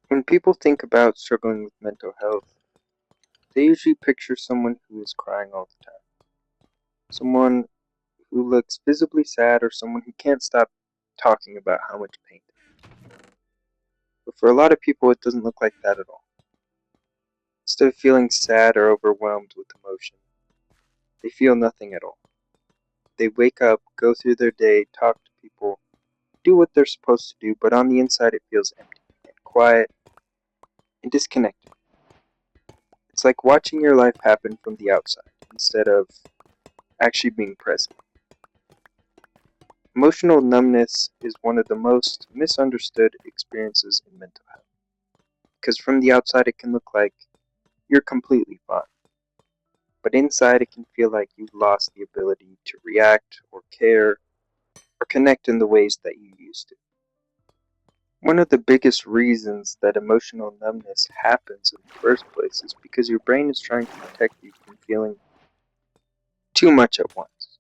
When people think about struggling with mental health, they usually picture someone who is crying all the time, someone who looks visibly sad, or someone who can't stop talking about how much pain. But for a lot of people, it doesn't look like that at all. Instead of feeling sad or overwhelmed with emotion, they feel nothing at all. They wake up, go through their day, talk to people, do what they're supposed to do, but on the inside it feels empty and quiet and disconnected. It's like watching your life happen from the outside instead of actually being present. Emotional numbness is one of the most misunderstood experiences in mental health, because from the outside it can look like you're completely fine, but inside it can feel like you've lost the ability to react or care or connect in the ways that you used to. One of the biggest reasons that emotional numbness happens in the first place is because your brain is trying to protect you from feeling too much at once.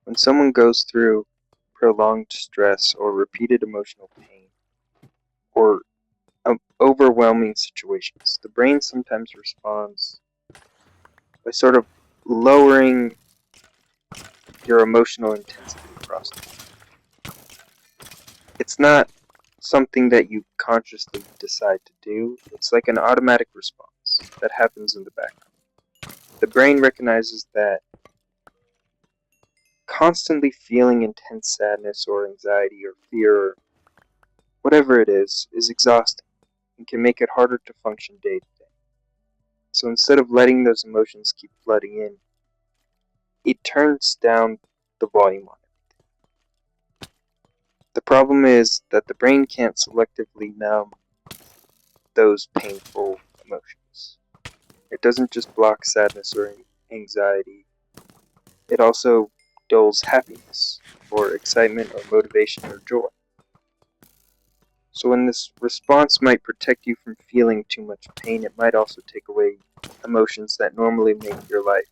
When someone goes through prolonged stress or repeated emotional pain or overwhelming situations, the brain sometimes responds by sort of lowering your emotional intensity across the board. It's not something that you consciously decide to do, it's like an automatic response that happens in the background. The brain recognizes that constantly feeling intense sadness or anxiety or fear or whatever it is exhausting and can make it harder to function day to day. So instead of letting those emotions keep flooding in, it turns down the volume on it. The problem is that the brain can't selectively numb those painful emotions. It doesn't just block sadness or anxiety, it also dulls happiness, or excitement, or motivation, or joy. So when this response might protect you from feeling too much pain, it might also take away emotions that normally make your life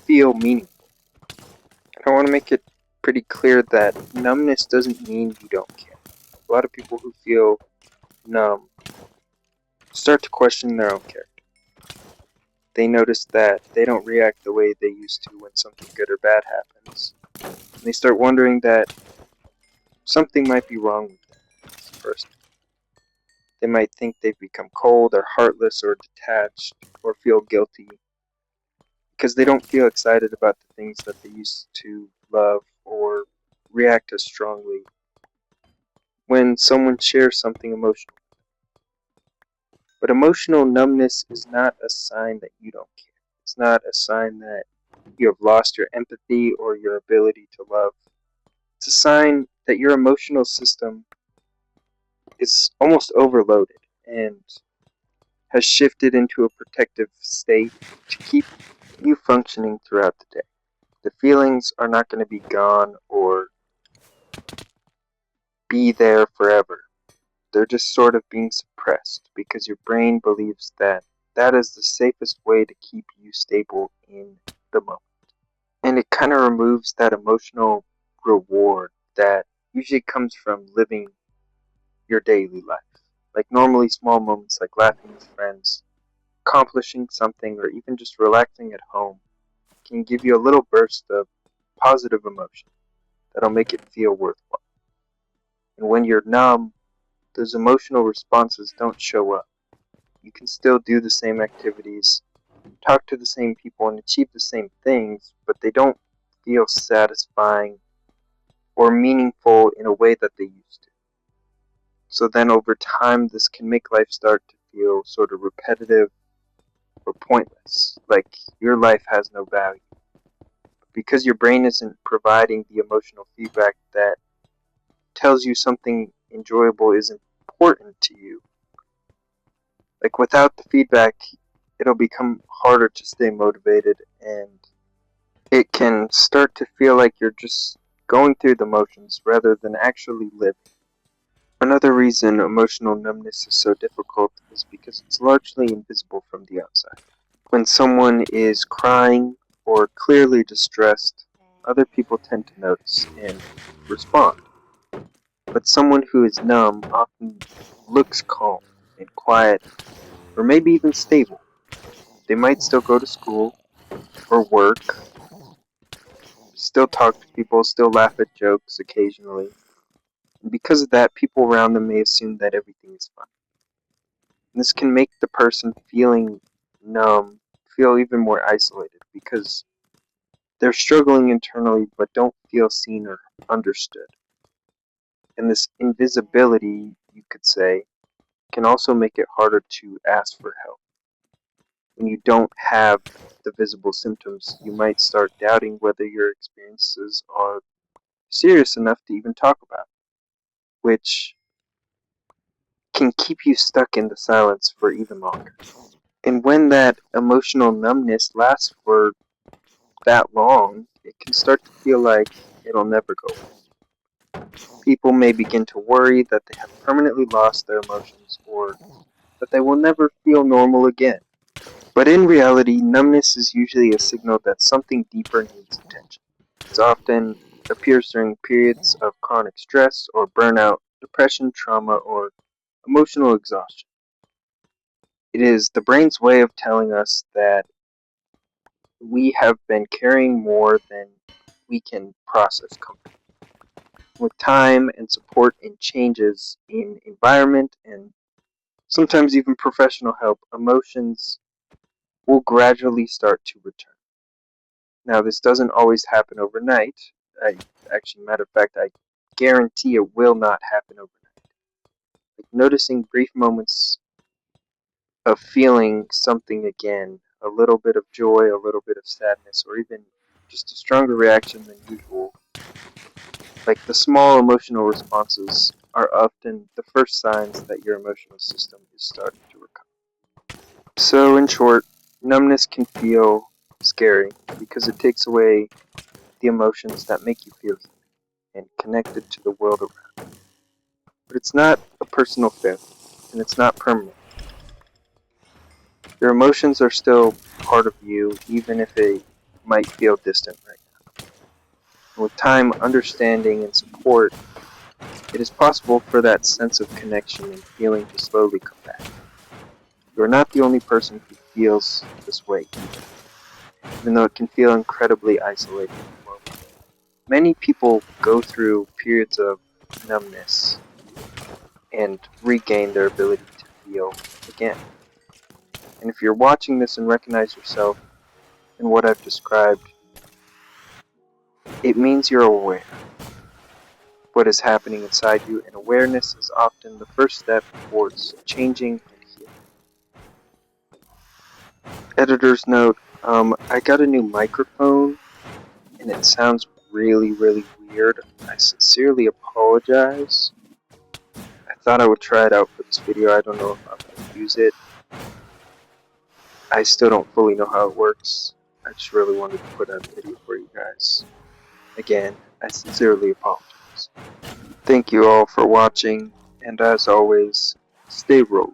feel meaningful. And I want to make it pretty clear that numbness doesn't mean you don't care. A lot of people who feel numb start to question their own character. They notice that they don't react the way they used to when something good or bad happens. And they start wondering that something might be wrong with them as a person. They might think they've become cold or heartless or detached or feel guilty because they don't feel excited about the things that they used to love or react as strongly when someone shares something emotional. But emotional numbness is not a sign that you don't care. It's not a sign that you have lost your empathy or your ability to love. It's a sign that your emotional system is almost overloaded and has shifted into a protective state to keep you functioning throughout the day. The feelings are not going to be gone or be there forever. They're just sort of being suppressed because your brain believes that that is the safest way to keep you stable in the moment. And it kind of removes that emotional reward that usually comes from living your daily life. Like normally small moments like laughing with friends, accomplishing something, or even just relaxing at home can give you a little burst of positive emotion that'll make it feel worthwhile. And when you're numb, those emotional responses don't show up. You can still do the same activities, talk to the same people, and achieve the same things, but they don't feel satisfying or meaningful in a way that they used to. So then over time, this can make life start to feel sort of repetitive or pointless, like your life has no value. Because your brain isn't providing the emotional feedback that tells you something enjoyable is important to you. Like without the feedback, it'll become harder to stay motivated and it can start to feel like you're just going through the motions rather than actually living. Another reason emotional numbness is so difficult is because it's largely invisible from the outside. When someone is crying or clearly distressed, other people tend to notice and respond. But someone who is numb often looks calm, and quiet, or maybe even stable. They might still go to school or work, still talk to people, still laugh at jokes occasionally. And because of that, people around them may assume that everything is fine. And this can make the person feeling numb feel even more isolated because they're struggling internally but don't feel seen or understood. And this invisibility, you could say, can also make it harder to ask for help. When you don't have the visible symptoms, you might start doubting whether your experiences are serious enough to even talk about, which can keep you stuck in the silence for even longer. And when that emotional numbness lasts for that long, it can start to feel like it'll never go away. People may begin to worry that they have permanently lost their emotions or that they will never feel normal again. But in reality, numbness is usually a signal that something deeper needs attention. It often appears during periods of chronic stress or burnout, depression, trauma, or emotional exhaustion. It is the brain's way of telling us that we have been carrying more than we can process comfortably. With time and support and changes in environment and sometimes even professional help, emotions will gradually start to return. Now, this doesn't always happen overnight. Matter of fact, I guarantee it will not happen overnight. Like noticing brief moments of feeling something again, a little bit of joy, a little bit of sadness, or even just a stronger reaction than usual. Like the small emotional responses are often the first signs that your emotional system is starting to recover. So, in short, numbness can feel scary because it takes away the emotions that make you feel human and connected to the world around you. But it's not a personal failure, and it's not permanent. Your emotions are still part of you, even if they might feel distant right now. And with time, understanding, and support, it is possible for that sense of connection and feeling to slowly come back. You are not the only person who feels this way either, even though it can feel incredibly isolating in the moment. Many people go through periods of numbness and regain their ability to feel again. And if you're watching this and recognize yourself in what I've described, it means you're aware of what is happening inside you, and awareness is often the first step towards changing and healing. Editor's note, I got a new microphone and it sounds really, really weird. I sincerely apologize. I thought I would try it out for this video. I don't know if I'm going to use it. I still don't fully know how it works. I just really wanted to put out a video for you guys. Again, I sincerely apologize. Thank you all for watching, and as always, stay rolly.